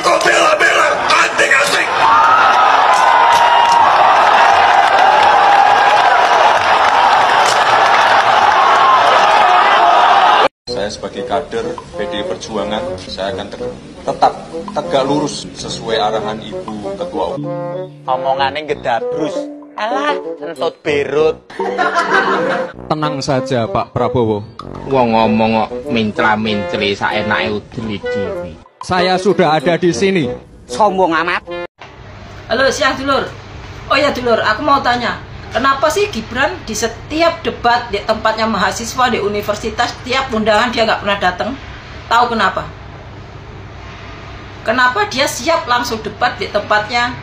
kok bela-bela anting-anting. Saya sebagai kader PDI Perjuangan, saya akan tetap tegak lurus sesuai arahan Ibu Ketua Umum. Omongannya gedabrus, alah entut berut. Tenang saja Pak Prabowo. Wong ngomong kok mincla-mincli saenake udeli dhewe. Saya sudah ada di sini. Sombong amat. Halo, siang dulur. Oh ya dulur, aku mau tanya, kenapa sih Gibran di setiap debat di tempatnya mahasiswa di universitas, tiap undangan dia nggak pernah datang? Tahu kenapa? Kenapa dia siap langsung debat di tempatnya,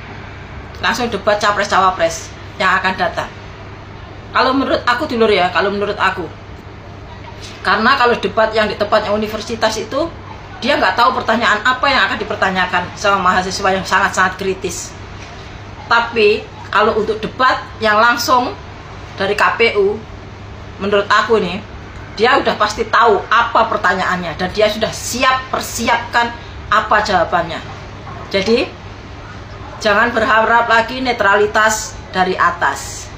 langsung debat capres-cawapres yang akan datang? Kalau menurut aku dulur ya, kalau menurut aku, karena kalau debat yang di tempatnya universitas itu, dia nggak tahu pertanyaan apa yang akan dipertanyakan sama mahasiswa yang sangat-sangat kritis. Tapi kalau untuk debat yang langsung dari KPU, menurut aku nih, dia udah pasti tahu apa pertanyaannya dan dia sudah siap persiapkan apa jawabannya. Jadi jangan berharap lagi netralitas dari atas.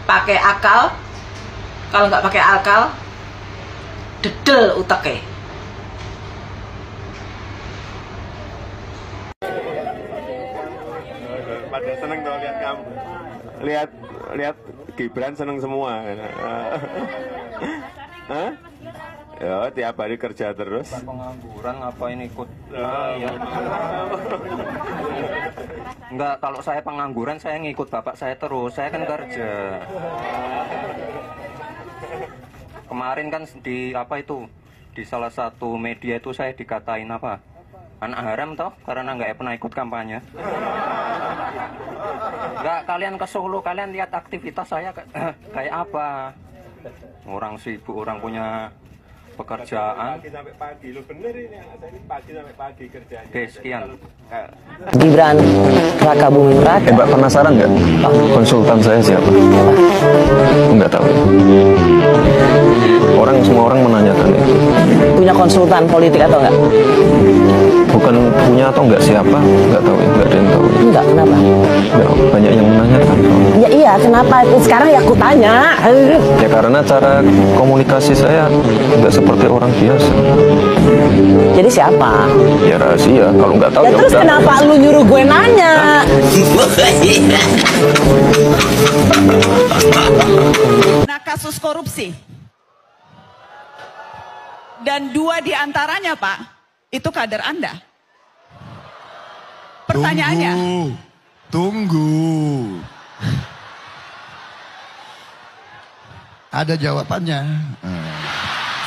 Pakai akal. Kalau nggak pakai akal, dedel uteke. Pada seneng dong lihat kamu, lihat Gibran seneng semua. Hah? Ya tiap hari kerja terus. Pengangguran apa ini ikut? Ya. Enggak, kalau saya pengangguran saya ngikut bapak saya terus. Saya kan kerja. Kemarin kan di apa itu, di salah satu media itu saya dikatain apa? Anak haram toh, karena nggak pernah ikut kampanye. Nggak, kalian ke Solo, kalian lihat aktivitas saya kayak apa. Orang sibuk, orang punya pekerjaan. Pagi sampai pagi, lu bener ini, ini pagi sampai pagi kerjanya. Oke, sekian. Gibran Raka Buming Raka. Mbak penasaran nggak? Konsultan saya siapa? Nggak tahu. Semua orang menanyakan itu. Punya konsultan politik atau enggak? Bukan punya atau nggak siapa, nggak tahu ya, nggak ada yang tahu. Enggak, kenapa? Nggak, banyak yang menanyakan. Ya iya, kenapa? Sekarang ya aku tanya. Ya karena cara komunikasi saya nggak seperti orang biasa. Jadi siapa? Ya rahasia, kalau nggak tahu Ya ya terus udah. kenapa lu nyuruh gue nanya? Nah, kasus korupsi. Dan 2 diantaranya, Pak, itu kader Anda. Pertanyaannya. Tunggu. Ada jawabannya.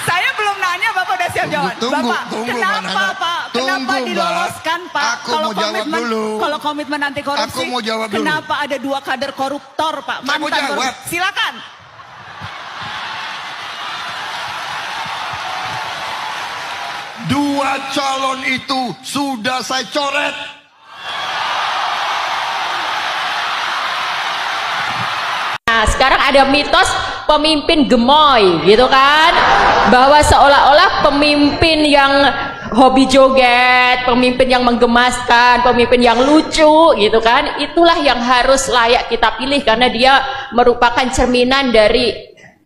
Saya belum nanya, Bapak udah siap jawab. Bapak, kenapa, Pak? Kenapa diloloskan, Pak? Aku mau jawab dulu. Kalau komitmen anti korupsi, Aku mau jawab dulu. kenapa ada 2 kader koruptor, Pak? Saya mau Mantan jawab. koruptor. Silakan. Dua calon itu sudah saya coret. Nah, sekarang ada mitos pemimpin gemoy gitu kan, bahwa seolah-olah pemimpin yang hobi joget, pemimpin yang menggemaskan, pemimpin yang lucu gitu kan, itulah yang harus layak kita pilih karena dia merupakan cerminan dari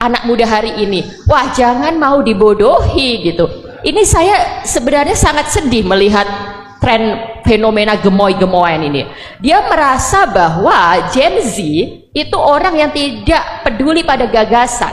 anak muda hari ini. Wah, jangan mau dibodohi gitu. Ini saya sebenarnya sangat sedih melihat tren fenomena gemoy-gemoyan ini. Dia merasa bahwa Gen Z itu orang yang tidak peduli pada gagasan.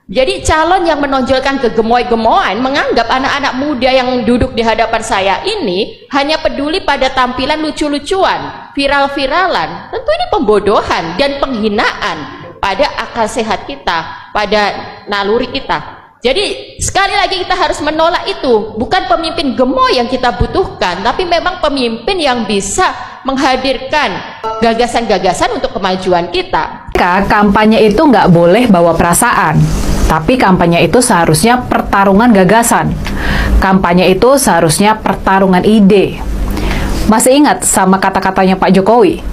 Jadi calon yang menonjolkan kegemoy-gemoyan menganggap anak-anak muda yang duduk di hadapan saya ini hanya peduli pada tampilan lucu-lucuan, viral-viralan. Tentu ini pembodohan dan penghinaan pada akal sehat kita, pada naluri kita. Jadi sekali lagi kita harus menolak itu. Bukan pemimpin gemoy yang kita butuhkan, tapi memang pemimpin yang bisa menghadirkan gagasan-gagasan untuk kemajuan kita. Kampanye itu nggak boleh bawa perasaan, tapi kampanye itu seharusnya pertarungan gagasan. Kampanye itu seharusnya pertarungan ide. Masih ingat sama kata-katanya Pak Jokowi?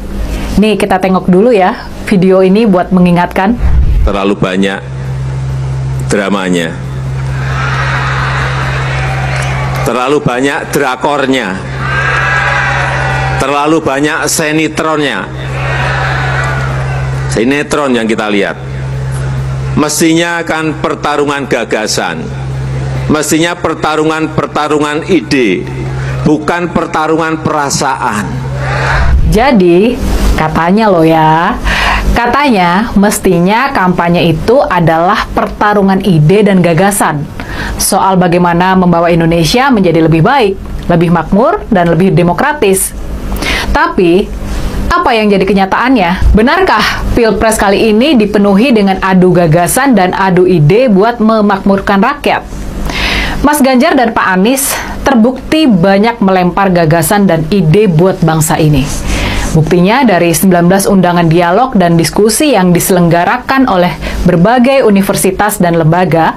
Nih kita tengok dulu ya video ini buat mengingatkan. Terlalu banyak dramanya, terlalu banyak drakornya, terlalu banyak sinetronnya. Sinetron yang kita lihat. Mestinya kan pertarungan gagasan. Mestinya pertarungan ide, bukan pertarungan perasaan. Jadi, katanya loh ya, katanya mestinya kampanye itu adalah pertarungan ide dan gagasan. Soal bagaimana membawa Indonesia menjadi lebih baik, lebih makmur, dan lebih demokratis. Tapi, apa yang jadi kenyataannya? Benarkah Pilpres kali ini dipenuhi dengan adu gagasan dan adu ide buat memakmurkan rakyat? Mas Ganjar dan Pak Anies terbukti banyak melempar gagasan dan ide buat bangsa ini. Buktinya dari 19 undangan dialog dan diskusi yang diselenggarakan oleh berbagai universitas dan lembaga,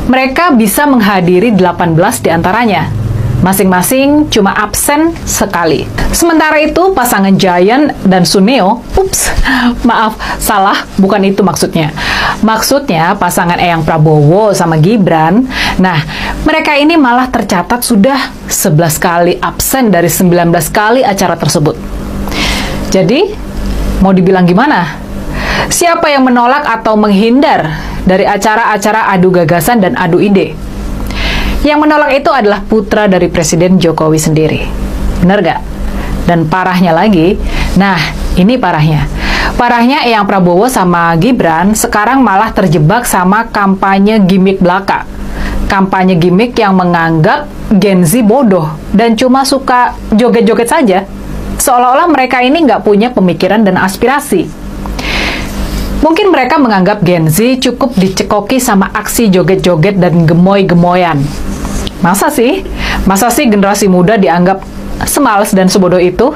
mereka bisa menghadiri 18 diantaranya. Masing-masing cuma absen sekali. Sementara itu, pasangan Giant dan Suneo, maaf, salah, bukan itu maksudnya. Maksudnya pasangan Eyang Prabowo sama Gibran, nah, mereka ini malah tercatat sudah 11 kali absen dari 19 kali acara tersebut. Jadi, mau dibilang gimana? Siapa yang menolak atau menghindar dari acara-acara adu gagasan dan adu ide? Yang menolak itu adalah putra dari Presiden Jokowi sendiri. Benar gak? Dan parahnya lagi, nah ini parahnya. Parahnya Eyang Prabowo sama Gibran sekarang malah terjebak sama kampanye gimmick belaka. Kampanye gimmick yang menganggap Gen Z bodoh dan cuma suka joget-joget saja. Seolah-olah mereka ini nggak punya pemikiran dan aspirasi. Mungkin mereka menganggap Gen Z cukup dicekoki sama aksi joget-joget dan gemoy-gemoyan. Masa sih? Masa sih generasi muda dianggap semales dan sebodoh itu?